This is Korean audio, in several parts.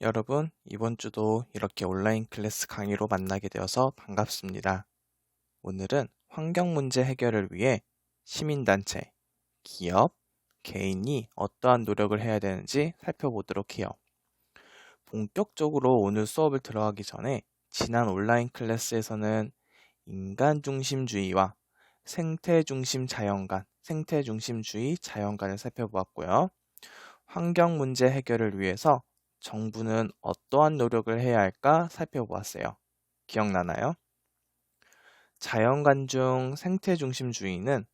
여러분, 이번 주도 이렇게 온라인 클래스 강의로 만나게 되어서 반갑습니다. 오늘은 환경 문제 해결을 위해 시민단체, 기업, 개인이 어떠한 노력을 해야 되는지 살펴보도록 해요. 본격적으로 오늘 수업을 들어가기 전에 지난 온라인 클래스에서는 인간 중심주의와 생태 중심 자연관, 생태 중심주의 자연관을 살펴보았고요. 환경 문제 해결을 위해서 정부는 어떠한 노력을 해야 할까 살펴보았어요. 기억나나요? 자연관 중 생태 중심주의는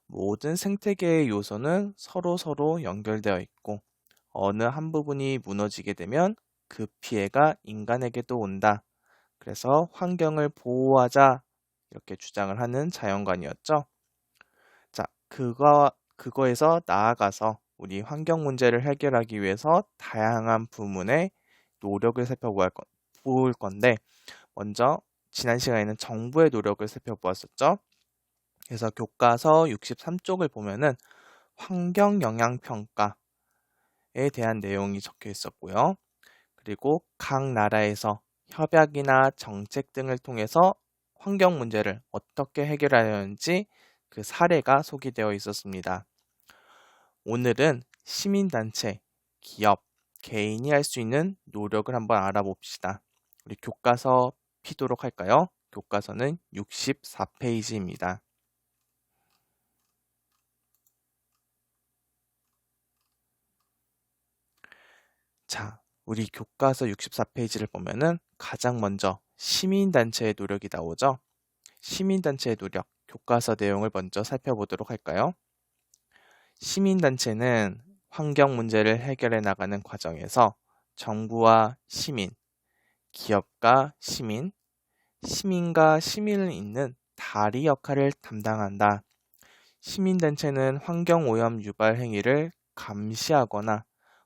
모든 생태계의 요소는 서로 연결되어 있고 어느 한 부분이 무너지게 되면 그 피해가 인간에게도 온다. 그래서 환경을 보호하자 이렇게 주장을 하는 자연관이었죠. 자, 그거에서 나아가서 우리 환경 문제를 해결하기 위해서 다양한 부문의 노력을 볼 건데, 먼저 지난 시간에는 정부의 노력을 살펴보았었죠. 그래서 교과서 63쪽을 보면은 환경 영향 평가에 대한 내용이 적혀 있었고요. 그리고 각 나라에서 협약이나 정책 등을 통해서 환경 문제를 어떻게 해결하려는지 그 사례가 소개되어 있었습니다. 오늘은 시민단체, 기업, 개인이 할 수 있는 노력을 한번 알아봅시다. 우리 교과서 피도록 할까요? 교과서는 64페이지입니다. 자, 우리 교과서 64페이지를 보면은 가장 먼저 시민단체의 노력이 나오죠? 시민단체의 노력, 교과서 내용을 먼저 살펴보도록 할까요? 시민단체는 환경 문제를 해결해 나가는 과정에서 정부와 시민, 기업과 시민, 시민과 시민을 잇는 다리 역할을 담당한다. 시민단체는 환경오염 유발 행위를 감시하거나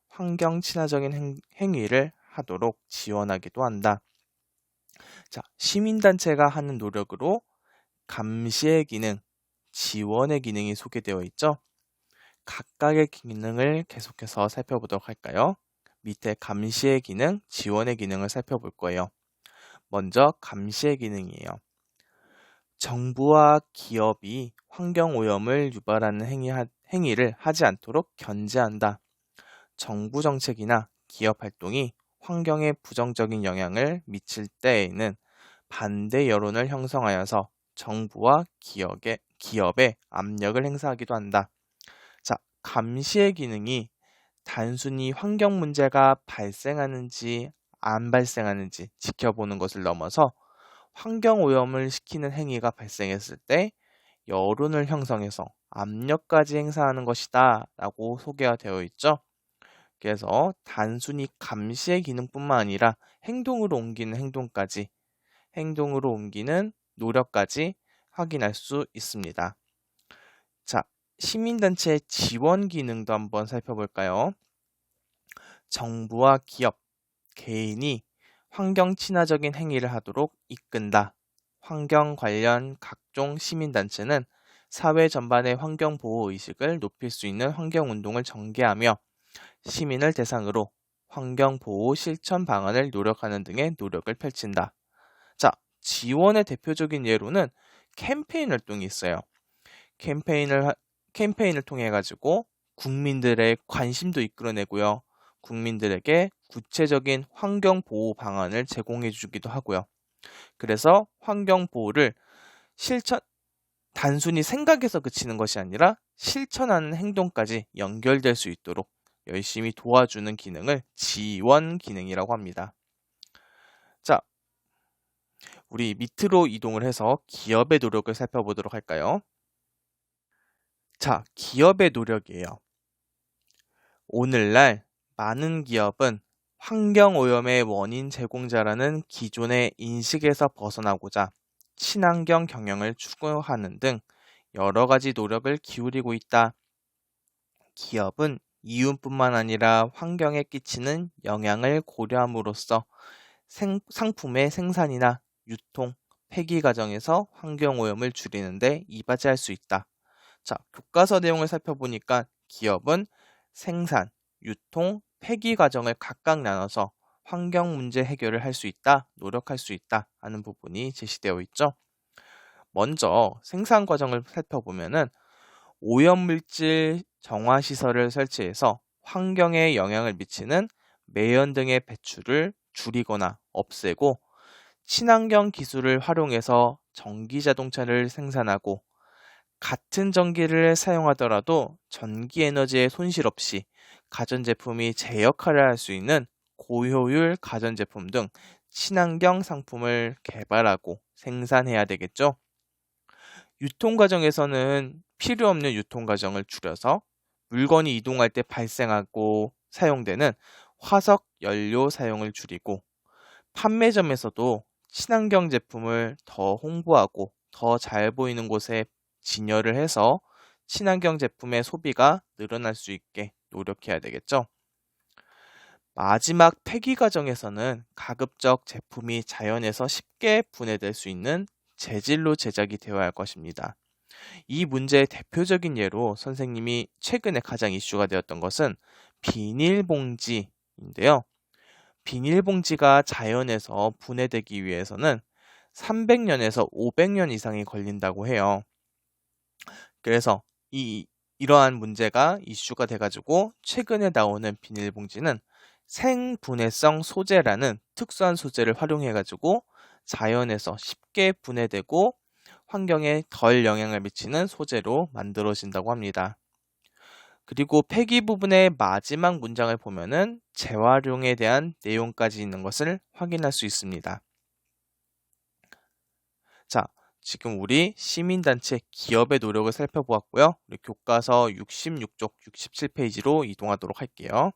환경 친화적인 행위를 하도록 지원하기도 한다. 자, 시민단체가 하는 노력으로 감시의 기능, 지원의 기능이 소개되어 있죠. 각각의 기능을 계속해서 살펴보도록 할까요? 밑에 감시의 기능, 지원의 기능을 살펴볼 거예요. 먼저 감시의 기능이에요. 정부와 기업이 환경오염을 유발하는 행위를 하지 않도록 견제한다. 정부 정책이나 기업 활동이 환경에 부정적인 영향을 미칠 때에는 반대 여론을 형성하여서 정부와 기업에 압력을 행사하기도 한다. 자, 감시의 기능이 단순히 환경 문제가 발생하는지 안 발생하는지 지켜보는 것을 넘어서 환경 오염을 시키는 행위가 발생했을 때 여론을 형성해서 압력까지 행사하는 것이다 라고 소개가 되어 있죠. 그래서 단순히 감시의 기능뿐만 아니라 행동으로 옮기는 노력까지 확인할 수 있습니다. 자, 시민단체의 지원 기능도 한번 살펴볼까요? 정부와 기업, 개인이 환경 친화적인 행위를 하도록 이끈다. 환경 관련 각종 시민단체는 사회 전반의 환경 보호 의식을 높일 수 있는 환경 운동을 전개하며 시민을 대상으로 환경 보호 실천 방안을 노력하는 등의 노력을 펼친다. 자, 지원의 대표적인 예로는 캠페인 활동이 있어요. 캠페인을 통해 가지고 국민들의 관심도 이끌어내고요. 국민들에게 구체적인 환경 보호 방안을 제공해 주기도 하고요. 그래서 환경 보호를 단순히 생각에서 그치는 것이 아니라 실천하는 행동까지 연결될 수 있도록 열심히 도와주는 기능을 지원 기능이라고 합니다. 자, 우리 밑으로 이동을 해서 기업의 노력을 살펴보도록 할까요? 자, 기업의 노력이에요. 오늘날 많은 기업은 환경오염의 원인 제공자라는 기존의 인식에서 벗어나고자 친환경 경영을 추구하는 등 여러 가지 노력을 기울이고 있다. 기업은 이윤뿐만 아니라 환경에 끼치는 영향을 고려함으로써 상품의 생산이나 유통, 폐기 과정에서 환경오염을 줄이는 데 이바지할 수 있다. 자, 교과서 내용을 살펴보니까 기업은 생산, 유통, 폐기 과정을 각각 나눠서 환경 문제 해결을 할 수 있다, 노력할 수 있다 하는 부분이 제시되어 있죠. 먼저 생산 과정을 살펴보면은 오염물질 정화 시설을 설치해서 환경에 영향을 미치는 매연 등의 배출을 줄이거나 없애고, 친환경 기술을 활용해서 전기 자동차를 생산하고, 같은 전기를 사용하더라도 전기 에너지의 손실 없이 가전제품이 제 역할을 할 수 있는 고효율 가전제품 등 친환경 상품을 개발하고 생산해야 되겠죠. 유통 과정에서는 필요 없는 유통 과정을 줄여서 물건이 이동할 때 발생하고 사용되는 화석 연료 사용을 줄이고, 판매점에서도 친환경 제품을 더 홍보하고 더 잘 보이는 곳에 진열을 해서 친환경 제품의 소비가 늘어날 수 있게 노력해야 되겠죠. 마지막 폐기 과정에서는 가급적 제품이 자연에서 쉽게 분해될 수 있는 재질로 제작이 되어야 할 것입니다. 이 문제의 대표적인 예로 선생님이 최근에 가장 이슈가 되었던 것은 비닐봉지인데요. 비닐봉지가 자연에서 분해되기 위해서는 300년에서 500년 이상이 걸린다고 해요. 그래서 이러한 문제가 이슈가 돼가지고 최근에 나오는 비닐봉지는 생분해성 소재라는 특수한 소재를 활용해가지고 자연에서 쉽게 분해되고 환경에 덜 영향을 미치는 소재로 만들어진다고 합니다. 그리고 폐기 부분의 마지막 문장을 보면은 재활용에 대한 내용까지 있는 것을 확인할 수 있습니다. 자, 지금 우리 시민단체 기업의 노력을 살펴보았고요. 우리 교과서 66쪽 67페이지로 이동하도록 할게요.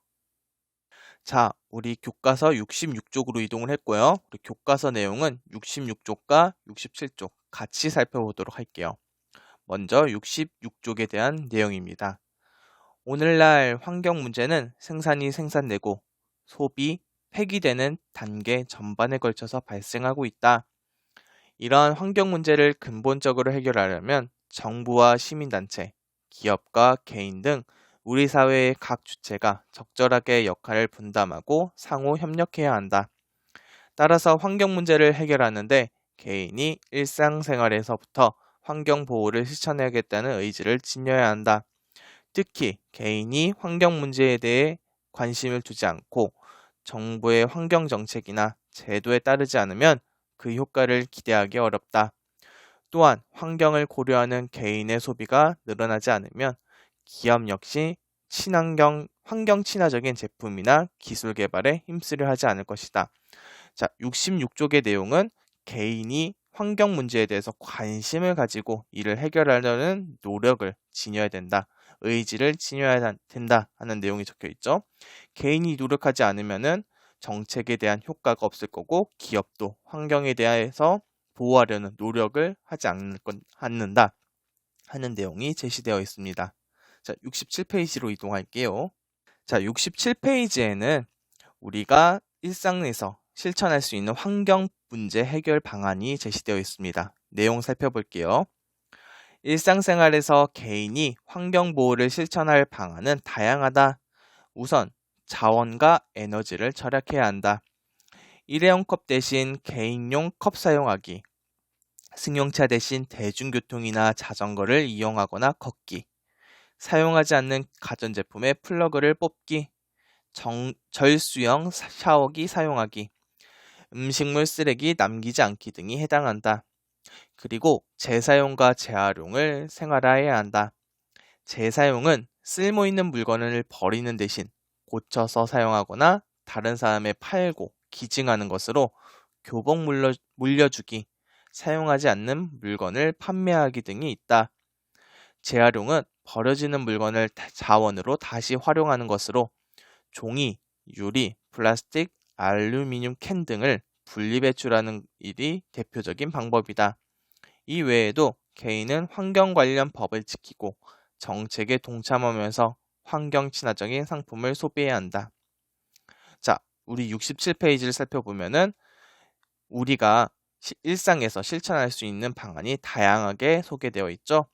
자, 우리 교과서 66쪽으로 이동을 했고요. 우리 교과서 내용은 66쪽과 67쪽 같이 살펴보도록 할게요. 먼저 66쪽에 대한 내용입니다. 오늘날 환경 문제는 생산이 생산되고 소비, 폐기되는 단계 전반에 걸쳐서 발생하고 있다. 이러한 환경 문제를 근본적으로 해결하려면 정부와 시민단체, 기업과 개인 등 우리 사회의 각 주체가 적절하게 역할을 분담하고 상호 협력해야 한다. 따라서 환경 문제를 해결하는데 개인이 일상생활에서부터 환경 보호를 실천해야겠다는 의지를 지녀야 한다. 특히 개인이 환경 문제에 대해 관심을 두지 않고 정부의 환경 정책이나 제도에 따르지 않으면 그 효과를 기대하기 어렵다. 또한 환경을 고려하는 개인의 소비가 늘어나지 않으면 기업 역시 환경 친화적인 제품이나 기술 개발에 힘쓰려 하지 않을 것이다. 자, 66쪽의 내용은 개인이 환경 문제에 대해서 관심을 가지고 이를 해결하려는 노력을 지녀야 된다. 의지를 지녀야 된다 하는 내용이 적혀 있죠. 개인이 노력하지 않으면은 정책에 대한 효과가 없을 거고 기업도 환경에 대해서 보호하려는 노력을 하지 않는다 하는 내용이 제시되어 있습니다. 자, 67페이지로 이동할게요. 자, 67페이지에는 우리가 일상에서 실천할 수 있는 환경 문제 해결 방안이 제시되어 있습니다. 내용 살펴볼게요. 일상생활에서 개인이 환경 보호를 실천할 방안은 다양하다. 우선 자원과 에너지를 절약해야 한다. 일회용 컵 대신 개인용 컵 사용하기, 승용차 대신 대중교통이나 자전거를 이용하거나 걷기, 사용하지 않는 가전제품의 플러그를 뽑기, 절수형 샤워기 사용하기, 음식물 쓰레기 남기지 않기 등이 해당한다. 그리고 재사용과 재활용을 생활화해야 한다. 재사용은 쓸모있는 물건을 버리는 대신 고쳐서 사용하거나 다른 사람에 팔고 기증하는 것으로 교복 물려주기, 사용하지 않는 물건을 판매하기 등이 있다. 재활용은 버려지는 물건을 자원으로 다시 활용하는 것으로 종이, 유리, 플라스틱, 알루미늄 캔 등을 분리배출하는 일이 대표적인 방법이다. 이 외에도 개인은 환경 관련 법을 지키고 정책에 동참하면서 환경 친화적인 상품을 소비해야 한다. 자, 우리 67페이지를 살펴보면은 우리가 일상에서 실천할 수 있는 방안이 다양하게 소개되어 있죠.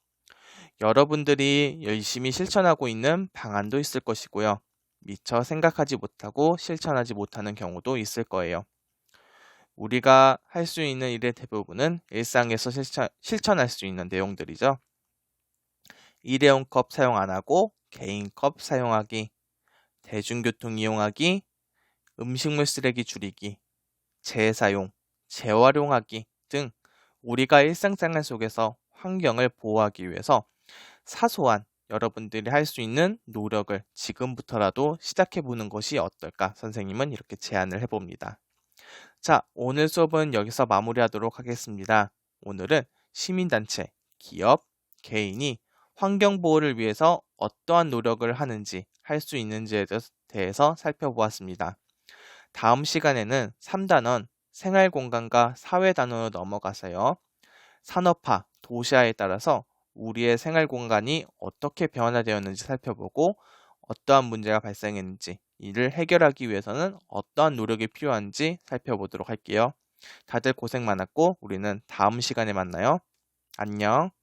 여러분들이 열심히 실천하고 있는 방안도 있을 것이고요. 미처 생각하지 못하고 실천하지 못하는 경우도 있을 거예요. 우리가 할 수 있는 일의 대부분은 일상에서 실천할 수 있는 내용들이죠. 일회용 컵 사용 안 하고 개인 컵 사용하기, 대중교통 이용하기, 음식물 쓰레기 줄이기, 재사용, 재활용하기 등 우리가 일상생활 속에서 환경을 보호하기 위해서 사소한 여러분들이 할 수 있는 노력을 지금부터라도 시작해 보는 것이 어떨까 선생님은 이렇게 제안을 해봅니다. 자, 오늘 수업은 여기서 마무리하도록 하겠습니다. 오늘은 시민단체, 기업, 개인이 환경보호를 위해서 어떠한 노력을 하는지 할 수 있는지에 대해서 살펴보았습니다. 다음 시간에는 3단원 생활공간과 사회단원으로 넘어가서요. 산업화, 도시화에 따라서 우리의 생활공간이 어떻게 변화되었는지 살펴보고 어떠한 문제가 발생했는지 이를 해결하기 위해서는 어떠한 노력이 필요한지 살펴보도록 할게요. 다들 고생 많았고 우리는 다음 시간에 만나요. 안녕.